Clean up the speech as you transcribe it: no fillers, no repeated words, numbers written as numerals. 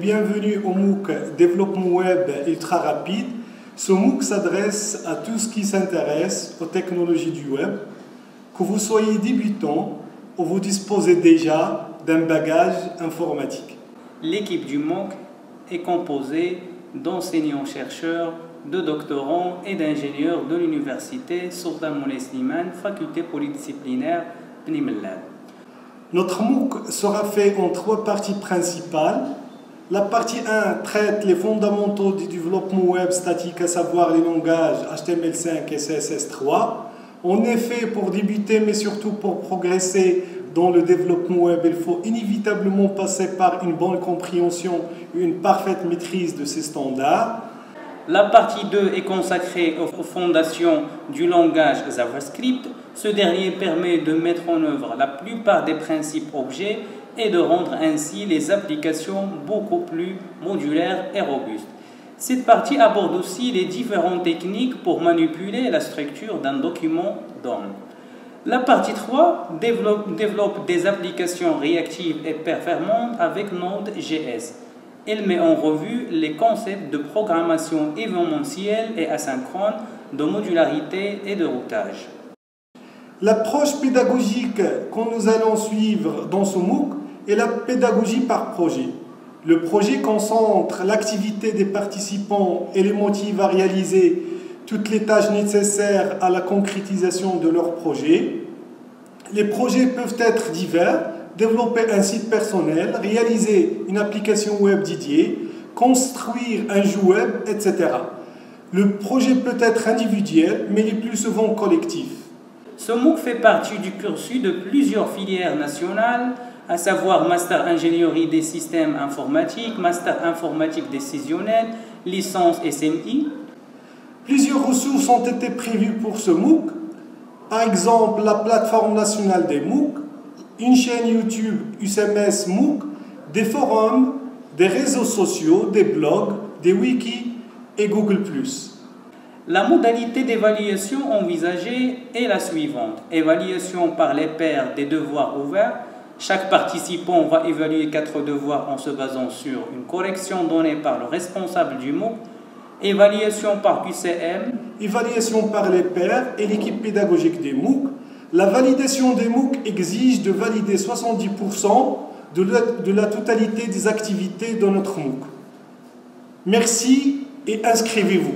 bienvenue au MOOC Développement Web Ultra Rapide. Ce MOOC s'adresse à tous qui s'intéressent aux technologies du web, que vous soyez débutant ou vous disposez déjà d'un bagage informatique. L'équipe du MOOC est composée d'enseignants-chercheurs, de doctorants et d'ingénieurs de l'université Sultan Moulay Slimane, faculté polydisciplinaire Bni Mellal. Notre MOOC sera fait en 3 parties principales. La partie 1 traite les fondamentaux du développement web statique, à savoir les langages HTML5 et CSS3. En effet, pour débuter, mais surtout pour progresser dans le développement web, il faut inévitablement passer par une bonne compréhension et une parfaite maîtrise de ces standards. La partie 2 est consacrée aux fondations du langage JavaScript. Ce dernier permet de mettre en œuvre la plupart des principes objets et de rendre ainsi les applications beaucoup plus modulaires et robustes. Cette partie aborde aussi les différentes techniques pour manipuler la structure d'un document DOM. La partie 3 développe des applications réactives et performantes avec Node.js. Elle met en revue les concepts de programmation événementielle et asynchrone, de modularité et de routage. L'approche pédagogique que nous allons suivre dans ce MOOC est la pédagogie par projet. Le projet concentre l'activité des participants et les motive à réaliser toutes les tâches nécessaires à la concrétisation de leur projet. Les projets peuvent être divers: développer un site personnel, réaliser une application web dédiée, construire un jeu web, etc. Le projet peut être individuel, mais il est plus souvent collectif. Ce MOOC fait partie du cursus de plusieurs filières nationales, à savoir Master Ingénierie des systèmes informatiques, Master Informatique décisionnelle, licence SMI. Plusieurs ressources ont été prévues pour ce MOOC. Par exemple, la plateforme nationale des MOOC, une chaîne YouTube UCMS MOOC, des forums, des réseaux sociaux, des blogs, des wikis et Google+. La modalité d'évaluation envisagée est la suivante. Évaluation par les pairs des devoirs ouverts. Chaque participant va évaluer 4 devoirs en se basant sur une correction donnée par le responsable du MOOC. Évaluation par QCM. Évaluation par les pairs et l'équipe pédagogique des MOOC. La validation des MOOC exige de valider 70% de la totalité des activités de notre MOOC. Merci et inscrivez-vous.